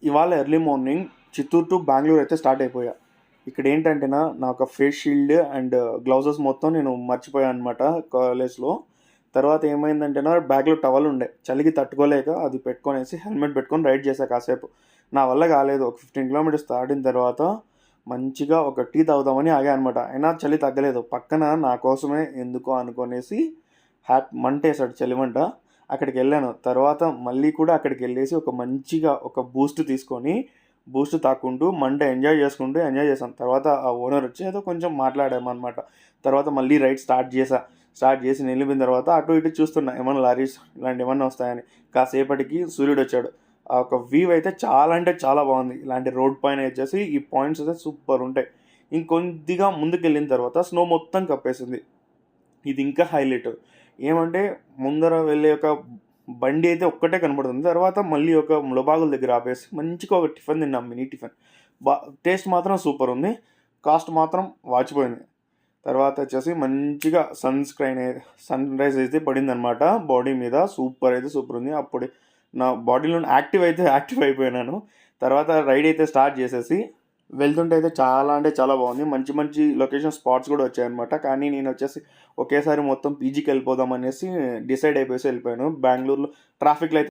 ఇవాళ early morning Chittoor to Bengaluru అయితే start అయిపోయా. ఇక్కడ ఏంటంటేనా నా ఒక ఫేస్ షీల్డ్ అండ్ గ్లౌజెస్ మొత్తం నేను మర్చిపోయాను అనమాట కాలేజ్లో. తర్వాత ఏమైందంటేనా బ్యాగ్లో టవల్ ఉండే, చలికి తట్టుకోలేక అది పెట్టుకొనేసి హెల్మెట్ పెట్టుకొని రైడ్ చేశా కాసేపు. నా వల్ల కాలేదు. ఒక 15 కిలోమీటర్స్ దాటిన తర్వాత మంచిగా ఒక టీ తాగుదామని ఆగా అనమాట. అయినా చలి తగ్గలేదు. పక్కన నా కోసమే ఎందుకో అనుకునేసి మంటేశాడు చలిమంట. అక్కడికి వెళ్ళాను. తర్వాత మళ్ళీ కూడా అక్కడికి వెళ్ళేసి ఒక మంచిగా ఒక బూస్ట్ తీసుకొని బూస్ట్ తాక్కుంటూ మంట ఎంజాయ్ చేశాను. తర్వాత ఆ ఓనర్ వచ్చి ఏదో కొంచెం మాట్లాడామన్నమాట. తర్వాత మళ్ళీ రైడ్ స్టార్ట్ చేసి వెళ్ళిపోయిన తర్వాత అటు ఇటు చూస్తున్నా ఏమన్నా లారీస్ ఇలాంటి ఏమన్నా వస్తాయని. కాసేపటికి సూర్యుడు వచ్చాడు. ఆ ఒక వ్యూ అయితే చాలా అంటే చాలా బాగుంది. ఇలాంటి రోడ్ పైన వచ్చేసి ఈ పాయింట్స్ అయితే సూపర్ ఉంటాయి. ఇంకొద్దిగా ముందుకు వెళ్ళిన తర్వాత స్నో మొత్తం కప్పేసింది. ఇది ఇంకా హైలైట్ ఏమంటే ముందర వెళ్ళే ఒక బండి అయితే ఒక్కటే కనబడుతుంది. తర్వాత మళ్ళీ ఒక ములబాగుల దగ్గర ఆపేసి మంచిగా ఒక టిఫిన్ తిన్నాం, మినీ టిఫిన్. టేస్ట్ మాత్రం సూపర్ ఉంది, కాస్ట్ మాత్రం వాచిపోయింది. తర్వాత వచ్చేసి మంచిగా సన్ రైజ్ అయితే పడింది అనమాట బాడీ మీద. సూపర్ ఉంది. అప్పుడు నా బాడీలో యాక్టివ్ అయిపోయినాను. తర్వాత రైడ్ అయితే స్టార్ట్ చేసేసి వెళ్తుంటే అయితే చాలా అంటే చాలా బాగుంది. మంచి మంచి లొకేషన్ స్పాట్స్ కూడా వచ్చాయన్నమాట. కానీ నేను వచ్చేసి ఒకేసారి మొత్తం పీజీకి వెళ్ళిపోదాం అనేసి డిసైడ్ అయిపోయేసి వెళ్ళిపోయాను. బెంగళూరులో ట్రాఫిక్లో అయితే